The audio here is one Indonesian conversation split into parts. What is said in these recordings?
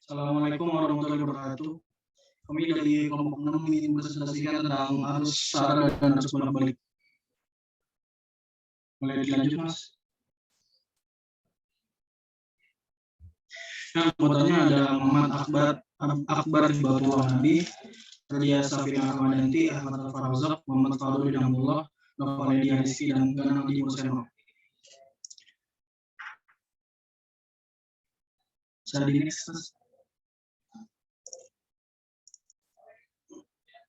Assalamualaikum warahmatullahi wabarakatuh. Kami dari kelompok 6 ingin presentasikan tentang arus sara dan arus bolak-balik. Boleh dilanjut, Mas? Nah, anggotanya ada Muhammad Akbar Hibatul Nabi, Radia Safina Ahmadanti, Ahmad Al-Farazak, Muhammad Fadul Hidayatullah, Novaledi Rizki, dan Ganang Di Museno. Saya di next, Mas.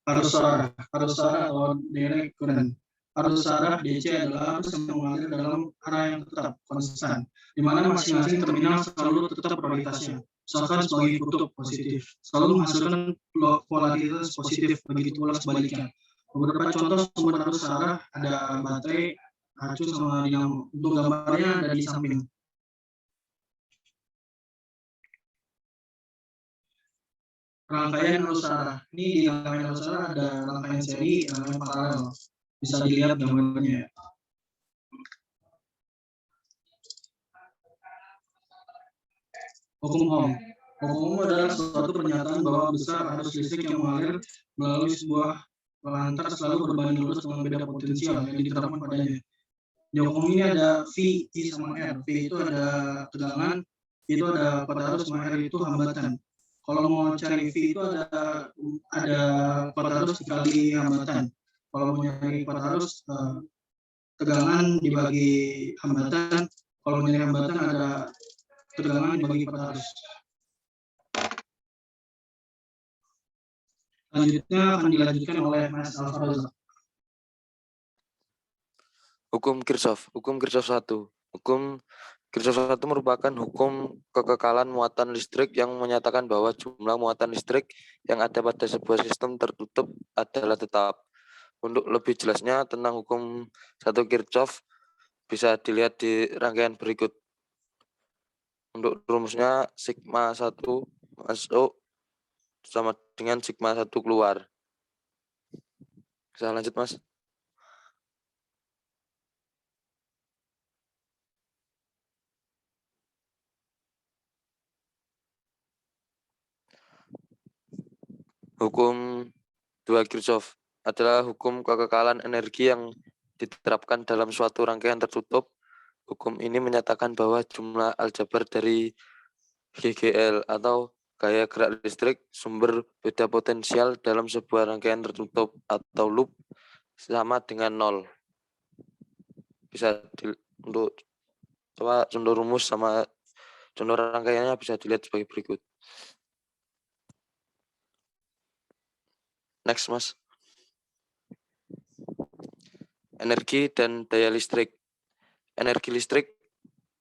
Arus sara atau direct current. Arus sara DC adalah arus yang mengalir dalam arah yang tetap konstan, di mana masing-masing terminal selalu tetap prioritasnya. Misalkan sebagai kutub positif, selalu menghasilkan polaritas positif, begitu pula sebaliknya. Beberapa contoh sumber arus sara ada baterai, acu, sama dinamo. Untuk gambarnya ada di samping. Rangkaian arus sara. Ini di rangkaian arus sara ada rangkaian seri, rangkaian paralel. Bisa dilihat gambarnya. Hukum Ohm. Hukum Ohm adalah suatu pernyataan bahwa besar arus listrik yang mengalir melalui sebuah lantar selalu berbanding lurus dengan beda potensial yang diterapkan padanya. Di hukum ini ada V, I sama R. V itu ada tegangan, itu ada kuat arus, sama R itu hambatan. Kalau mau cari V itu ada kuat arus dikali hambatan. Kalau mau nyari kuat arus, tegangan dibagi hambatan. Kalau mau nyari hambatan ada tegangan dibagi kuat arus. Selanjutnya akan dilanjutkan oleh Mas Al-Farazak. Hukum Kirchhoff 1. Hukum Kirchhoff 1 merupakan hukum kekekalan muatan listrik yang menyatakan bahwa jumlah muatan listrik yang ada pada sebuah sistem tertutup adalah tetap. Untuk lebih jelasnya tentang hukum 1 Kirchhoff bisa dilihat di rangkaian berikut. Untuk rumusnya sigma 1 masuk sama dengan sigma 1 keluar. Bisa lanjut, Mas? Hukum 2 Kirchhoff adalah hukum kekekalan energi yang diterapkan dalam suatu rangkaian tertutup. Hukum ini menyatakan bahwa jumlah aljabar dari GGL atau gaya gerak listrik sumber beda potensial dalam sebuah rangkaian tertutup atau loop sama dengan 0. Bisa untuk contoh rumus sama contoh rangkaiannya bisa dilihat sebagai berikut. Next, Mas. Energi dan daya listrik. Energi listrik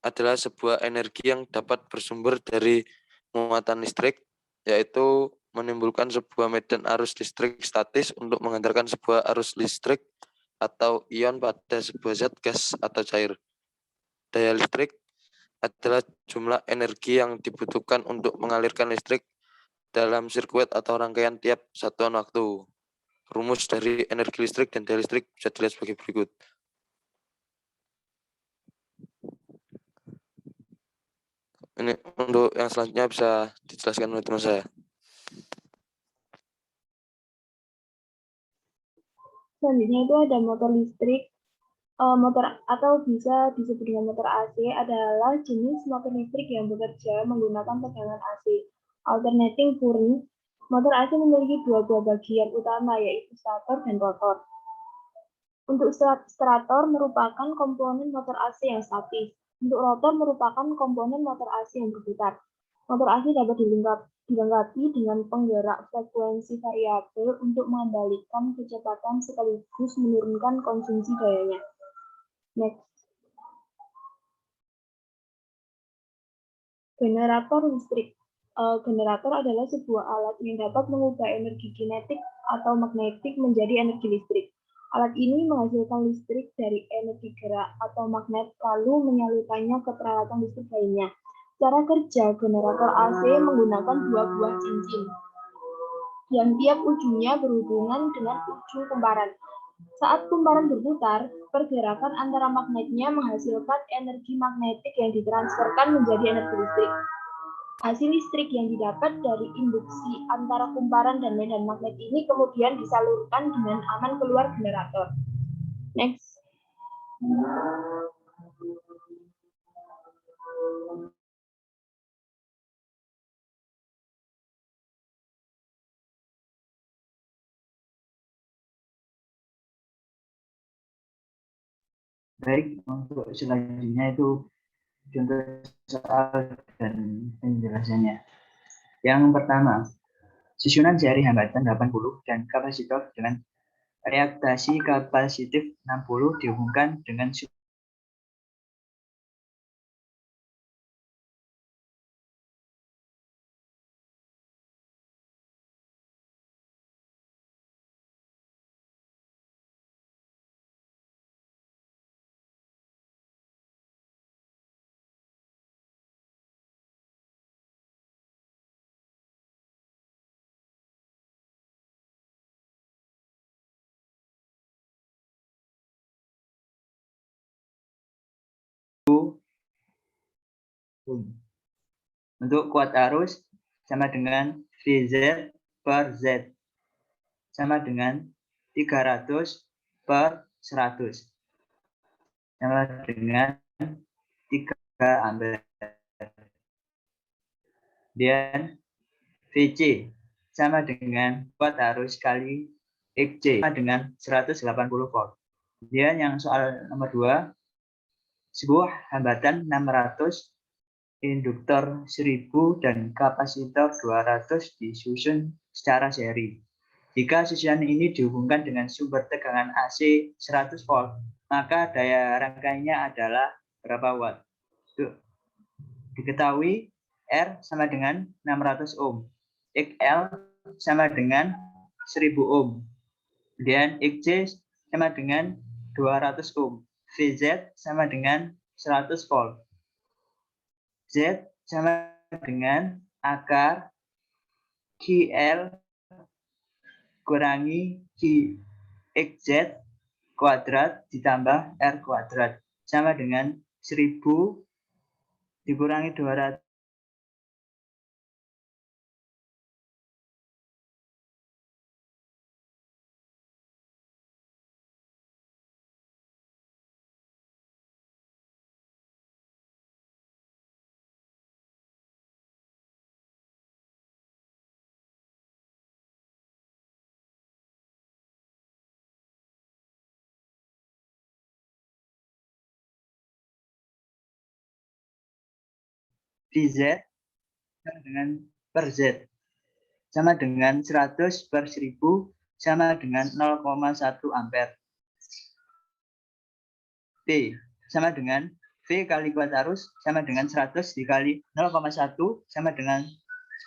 adalah sebuah energi yang dapat bersumber dari muatan listrik, yaitu menimbulkan sebuah medan arus listrik statis untuk mengantarkan sebuah arus listrik atau ion pada sebuah zat gas atau cair. Daya listrik adalah jumlah energi yang dibutuhkan untuk mengalirkan listrik dalam sirkuit atau rangkaian tiap satuan waktu. Rumus dari energi listrik dan daya listrik bisa dilihat sebagai berikut. Ini untuk yang selanjutnya bisa dijelaskan oleh teman saya. Selanjutnya itu ada motor listrik. Motor atau bisa disebut dengan motor AC adalah jenis motor listrik yang bekerja menggunakan tegangan AC. Alternating current. Motor AC memiliki dua buah bagian utama, yaitu stator dan rotor. Untuk stator merupakan komponen motor AC yang statis. Untuk rotor merupakan komponen motor AC yang berputar. Motor AC dapat dilengkapi dengan penggerak frekuensi variabel untuk mengendalikan kecepatan sekaligus menurunkan konsumsi dayanya. Next. Generator listrik. Generator adalah sebuah alat yang dapat mengubah energi kinetik atau magnetik menjadi energi listrik. Alat ini menghasilkan listrik dari energi gerak atau magnet lalu menyalurkannya ke peralatan listrik lainnya. Cara kerja generator AC menggunakan dua buah cincin yang tiap ujungnya berhubungan dengan ujung kumparan. Saat kumparan berputar, pergerakan antara magnetnya menghasilkan energi magnetik yang ditransferkan menjadi energi listrik. Hasil listrik yang didapat dari induksi antara kumparan dan medan magnet ini kemudian disalurkan dengan aman keluar generator. Next. Baik, untuk selanjutnya itu contoh soal dan penjelasannya. Yang pertama, susunan seri hambatan 80 dan kapasitor dengan reaktasi kapasitif 60 dihubungkan dengan untuk kuat arus sama dengan VZ per Z sama dengan 300 per 100 sama dengan 3 ampere. Dan VC sama dengan kuat arus kali XC sama dengan 180 volt. Kemudian yang soal nomor 2, sebuah hambatan 600, induktor 1000 dan kapasitor 200 disusun secara seri. Jika susunan ini dihubungkan dengan sumber tegangan AC 100 volt, maka daya rangkaiannya adalah berapa watt? Diketahui R sama dengan 600 ohm, XL sama dengan 1000 ohm, dan XC sama dengan 200 ohm, VZ sama dengan 100 volt. Z sama dengan akar QL kurangi QXZ kuadrat ditambah R kuadrat sama dengan 1000 dikurangi 200 VZ sama dengan per Z sama dengan 100 per 1000 sama dengan 0,1 ampere. P sama dengan V kali kuat arus sama dengan 100 dikali 0,1 sama dengan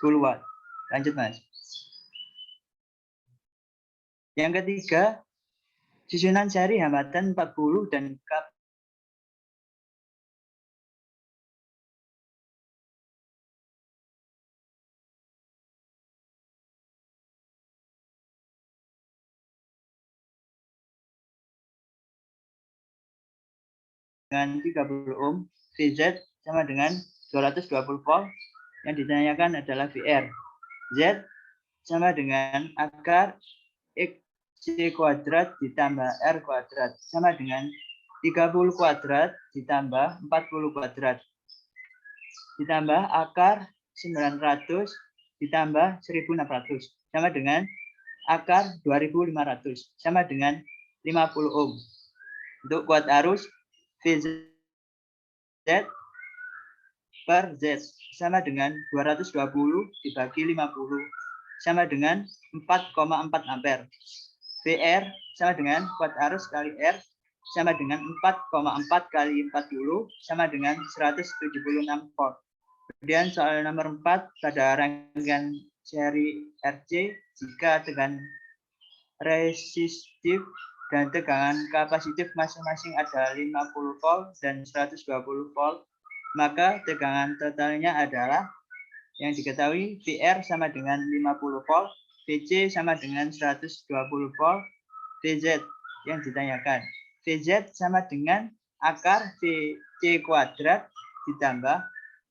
10 watt. Lanjut, Mas. Yang ketiga, susunan seri hambatan 40 dan dengan 30 ohm, VZ sama dengan 220 volt, yang ditanyakan adalah VR. Z sama dengan akar XC kuadrat ditambah R kuadrat sama dengan 30 kuadrat ditambah 40 kuadrat ditambah akar 900 ditambah 1600 sama dengan akar 2500 sama dengan 50 ohm. Untuk kuat arus VZ per Z sama dengan 220 dibagi 50 sama dengan 4,4 ampere. VR sama dengan kuat arus kali R sama dengan 4,4 kali 40 sama dengan 176 volt. Kemudian soal nomor 4, pada rangkaian seri RC jika tegangan resistif dan tegangan kapasitif masing-masing ada 50 volt dan 120 volt, maka tegangan totalnya adalah yang diketahui VR sama dengan 50 volt, VC sama dengan 120 volt, VZ yang ditanyakan. VZ sama dengan akar VC kuadrat ditambah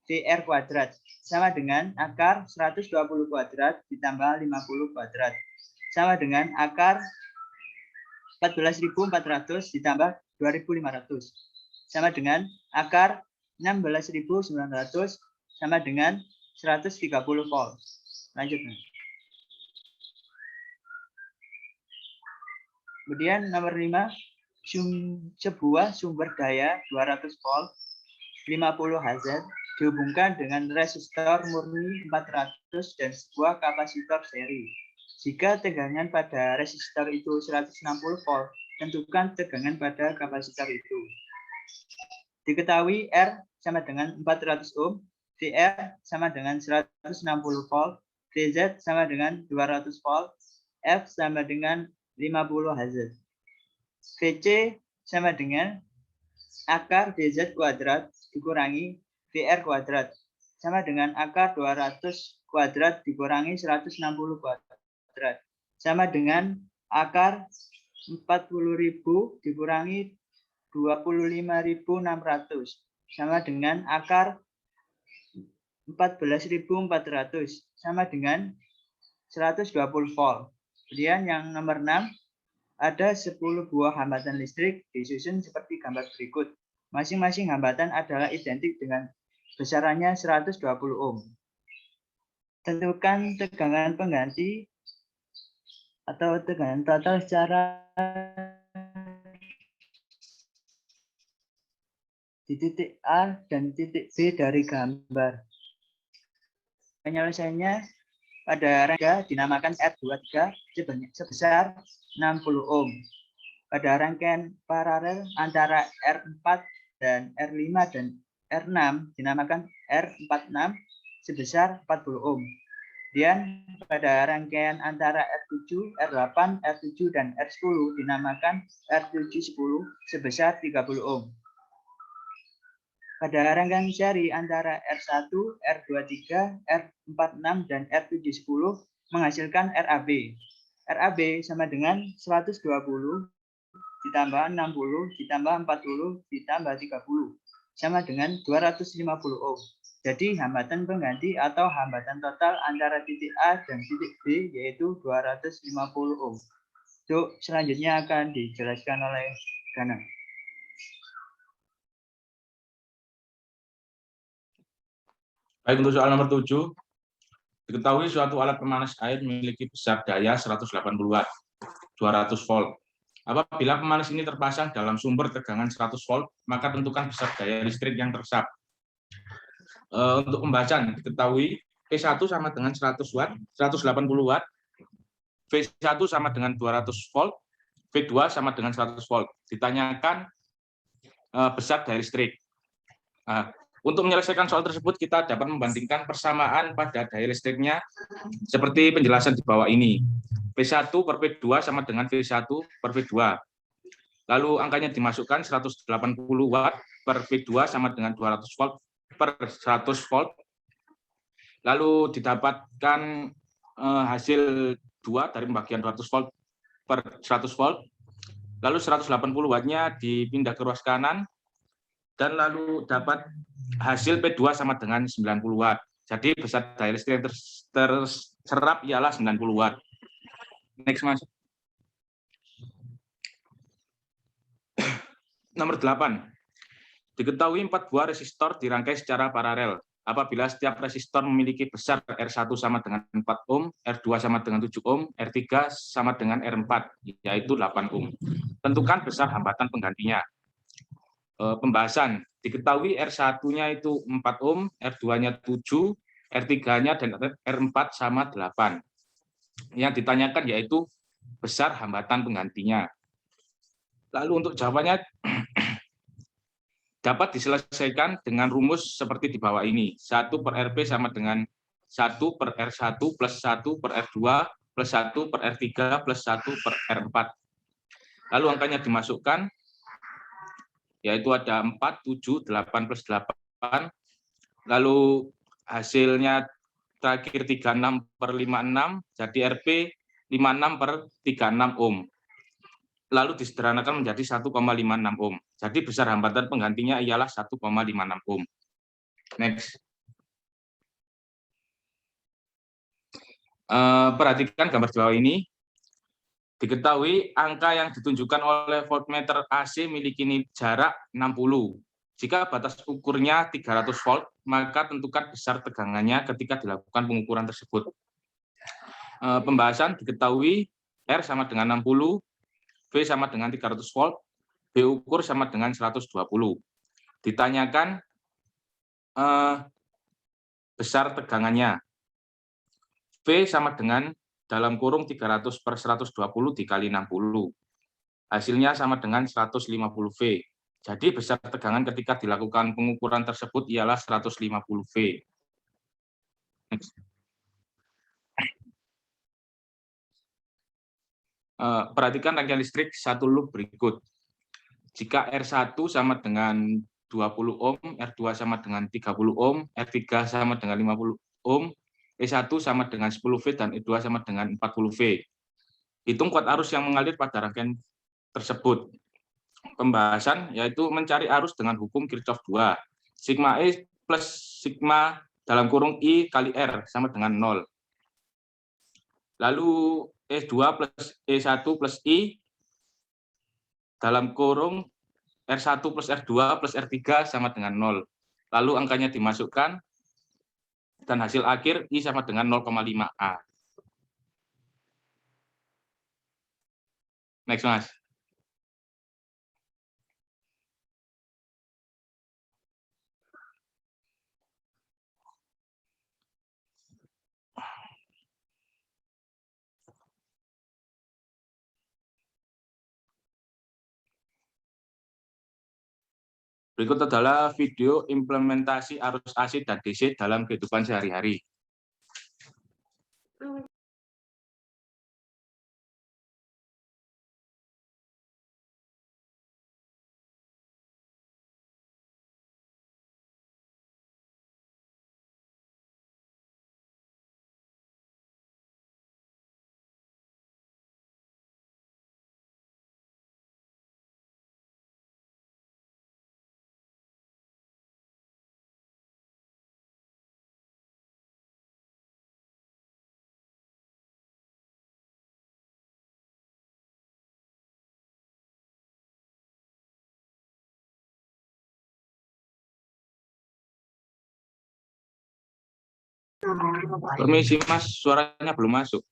VR kuadrat sama dengan akar 120 kuadrat ditambah 50 kuadrat sama dengan akar 14.400 ditambah 2.500 sama dengan akar 16.900 sama dengan 130 volt. Lanjut. Kemudian nomor 5, sebuah sumber daya 200 volt 50 Hz dihubungkan dengan resistor murni 400 dan sebuah kapasitor seri. Jika tegangan pada resistor itu 160 volt, tentukan tegangan pada kapasitor itu. Diketahui R sama dengan 400 ohm, VR sama dengan 160 volt, DZ sama dengan 200 volt, F sama dengan 50 Hz. VC sama dengan akar DZ kuadrat dikurangi VR kuadrat sama dengan akar 200 kuadrat dikurangi 160 kuadrat sama dengan akar 40.000 dikurangi 25.600 sama dengan akar 14.400 sama dengan 120 volt. Kemudian yang nomor 6, ada 10 buah hambatan listrik disusun seperti gambar berikut. Masing-masing hambatan adalah identik dengan besarannya 120 ohm. Tentukan tegangan pengganti atau tegangan total secara di titik A dan titik B dari gambar. Penyelesaiannya pada rangka dinamakan R23 sebesar 60 ohm. Pada rangkaian paralel antara R4 dan R5 dan R6 dinamakan R46 sebesar 40 ohm. Kemudian pada rangkaian antara R7, R8, R7 dan R10 dinamakan R710 sebesar 30 ohm. Pada rangkaian seri antara R1, R23, R46, dan R710 menghasilkan RAB. RAB sama dengan 120 ditambah 60 ditambah 40 ditambah 30 sama dengan 250 ohm. Jadi hambatan pengganti atau hambatan total antara titik A dan titik B yaitu 250 ohm. Untuk selanjutnya akan dijelaskan oleh Gana. Baik, untuk soal nomor 7, diketahui suatu alat pemanas air memiliki besar daya 180 watt, 200 volt. Apabila pemanas ini terpasang dalam sumber tegangan 100 volt, maka tentukan besar daya listrik yang teresap. Untuk pembahasan, diketahui P1 sama dengan 100 watt, 180 watt, V1 sama dengan 200 volt, V2 sama dengan 100 volt. Ditanyakan besar daya listrik. Untuk menyelesaikan soal tersebut, kita dapat membandingkan persamaan pada daya listriknya seperti penjelasan di bawah ini. P1 per P2 sama dengan V1 per V2. Lalu angkanya dimasukkan 180 watt per P2 sama dengan 200 volt per 100 volt. Lalu didapatkan hasil 2 dari pembagian 200 volt per 100 volt. Lalu 180 wattnya dipindah ke ruas kanan. Dan lalu dapat hasil P2 sama dengan 90 watt. Jadi besar daya listrik yang terserap ialah 90 watt. Next, Mas. Nomor 8. Diketahui 4 buah resistor dirangkai secara paralel. Apabila setiap resistor memiliki besar R1 sama dengan 4 ohm, R2 sama dengan 7 ohm, R3 sama dengan R4, yaitu 8 ohm. Tentukan besar hambatan penggantinya. Pembahasan, diketahui R1-nya itu 4 ohm, R2-nya 7, R3-nya dan R4 sama 8. Yang ditanyakan yaitu besar hambatan penggantinya. Lalu untuk jawabannya dapat diselesaikan dengan rumus seperti di bawah ini. 1 per RP sama dengan 1 per R1 plus 1 per R2 plus 1 per R3 plus 1 per R4. Lalu angkanya dimasukkan, yaitu ada 4, 7, 8 plus 8. Lalu hasilnya terakhir 36 per 56, jadi RP 56 per 36 ohm. Lalu disederhanakan menjadi 1,56 ohm. Jadi besar hambatan penggantinya ialah 1,56 ohm. Next. Perhatikan gambar di bawah ini. Diketahui angka yang ditunjukkan oleh voltmeter AC memiliki jarak 60. Jika batas ukurnya 300 volt, maka tentukan besar tegangannya ketika dilakukan pengukuran tersebut. Pembahasan diketahui R sama dengan 60, V sama dengan 300 volt, B ukur sama dengan 120. Ditanyakan besar tegangannya. V sama dengan dalam kurung 300 per 120 dikali 60. Hasilnya sama dengan 150 V. Jadi besar tegangan ketika dilakukan pengukuran tersebut ialah 150 V. Next. Perhatikan rangkaian listrik satu loop berikut. Jika R1 sama dengan 20 ohm, R2 sama dengan 30 ohm, R3 sama dengan 50 ohm, E1 sama dengan 10 V, dan E2 sama dengan 40 V. Hitung kuat arus yang mengalir pada rangkaian tersebut. Pembahasan yaitu mencari arus dengan hukum Kirchhoff 2. Sigma E plus sigma dalam kurung I kali R sama dengan 0. Lalu E2 plus E1 plus I dalam kurung R1 plus R2 plus R3 sama dengan 0. Lalu angkanya dimasukkan, dan hasil akhir I sama dengan 0,5 A. Next, Mas. Berikut adalah video implementasi arus AC dan DC dalam kehidupan sehari-hari. Permisi, Mas, suaranya belum masuk.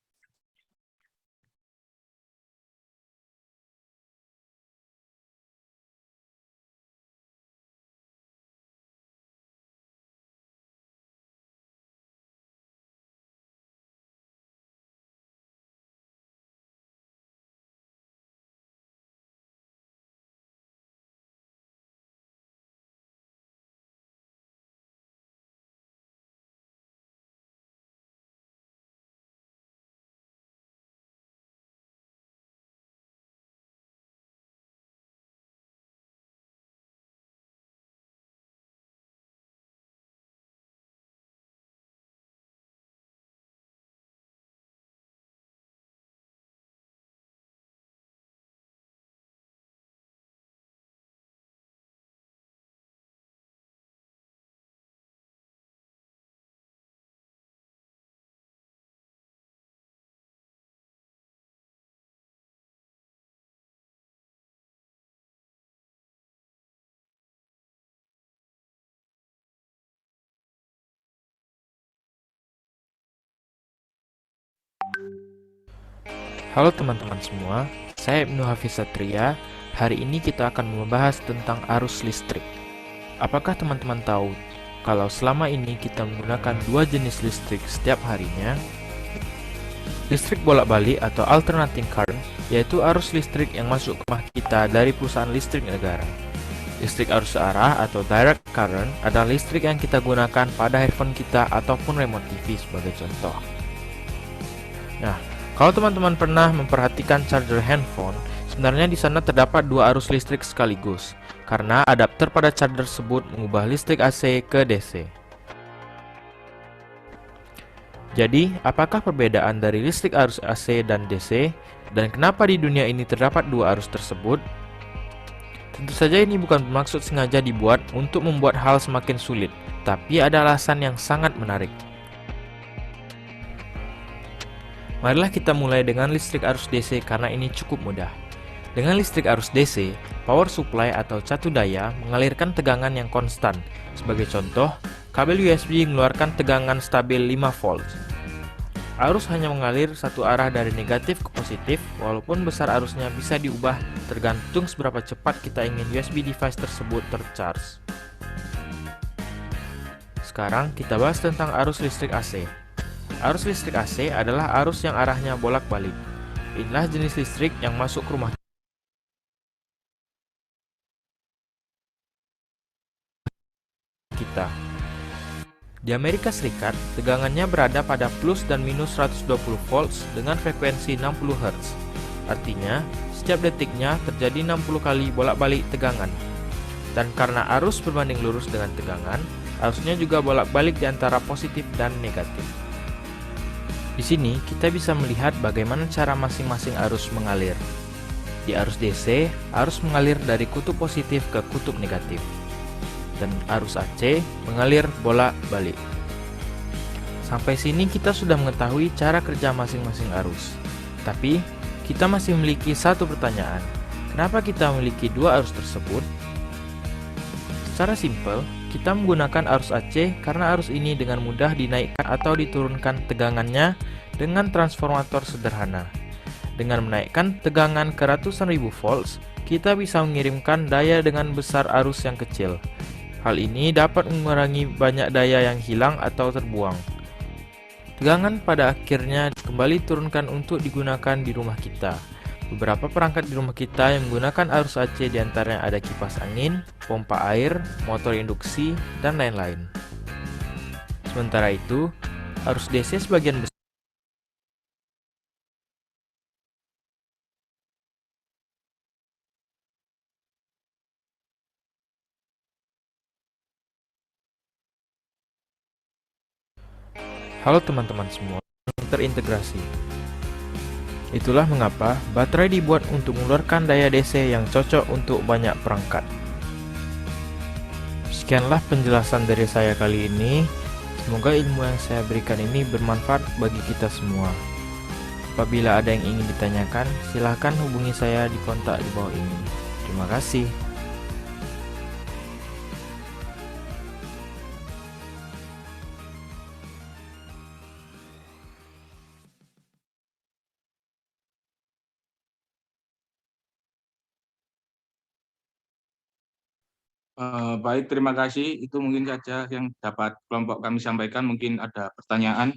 Halo teman-teman semua, saya Ibnu Hafiz Satria. Hari ini kita akan membahas tentang arus listrik. Apakah teman-teman tahu kalau selama ini kita menggunakan dua jenis listrik setiap harinya? Listrik bolak-balik atau alternating current, yaitu arus listrik yang masuk ke rumah kita dari perusahaan listrik negara. Listrik arus searah atau direct current adalah listrik yang kita gunakan pada handphone kita ataupun remote TV sebagai contoh. Nah, kalau teman-teman pernah memperhatikan charger handphone, sebenarnya di sana terdapat dua arus listrik sekaligus, karena adapter pada charger tersebut mengubah listrik AC ke DC. Jadi, apakah perbedaan dari listrik arus AC dan DC, dan kenapa di dunia ini terdapat dua arus tersebut? Tentu saja ini bukan bermaksud sengaja dibuat untuk membuat hal semakin sulit, tapi ada alasan yang sangat menarik. Marilah kita mulai dengan listrik arus DC karena ini cukup mudah. Dengan listrik arus DC, power supply atau catu daya mengalirkan tegangan yang konstan. Sebagai contoh, kabel USB mengeluarkan tegangan stabil 5 volt. Arus hanya mengalir satu arah dari negatif ke positif, walaupun besar arusnya bisa diubah tergantung seberapa cepat kita ingin USB device tersebut tercharge. Sekarang kita bahas tentang arus listrik AC. Arus listrik AC adalah arus yang arahnya bolak-balik. Inilah jenis listrik yang masuk ke rumah kita. Di Amerika Serikat, tegangannya berada pada plus dan minus 120 volts dengan frekuensi 60 Hz. Artinya, setiap detiknya terjadi 60 kali bolak-balik tegangan. Dan karena arus berbanding lurus dengan tegangan, arusnya juga bolak-balik di antara positif dan negatif. Di sini, kita bisa melihat bagaimana cara masing-masing arus mengalir. Di arus DC, arus mengalir dari kutub positif ke kutub negatif. Dan arus AC mengalir bolak-balik. Sampai sini kita sudah mengetahui cara kerja masing-masing arus. Tapi, kita masih memiliki satu pertanyaan. Kenapa kita memiliki dua arus tersebut? Secara simpel, kita menggunakan arus AC karena arus ini dengan mudah dinaikkan atau diturunkan tegangannya dengan transformator sederhana. Dengan menaikkan tegangan ke ratusan ribu volts, kita bisa mengirimkan daya dengan besar arus yang kecil. Hal ini dapat mengurangi banyak daya yang hilang atau terbuang. Tegangan pada akhirnya kembali turunkan untuk digunakan di rumah kita. Beberapa perangkat di rumah kita yang menggunakan arus AC diantaranya ada kipas angin, pompa air, motor induksi, dan lain-lain. Sementara itu, arus DC sebagian besar Halo teman-teman semua, terintegrasi. Itulah mengapa baterai dibuat untuk mengeluarkan daya DC yang cocok untuk banyak perangkat. Sekianlah penjelasan dari saya kali ini. Semoga ilmu yang saya berikan ini bermanfaat bagi kita semua. Apabila ada yang ingin ditanyakan, silahkan hubungi saya di kontak di bawah ini. Terima kasih. Baik, terima kasih. Itu mungkin saja yang dapat kelompok kami sampaikan. Mungkin ada pertanyaan.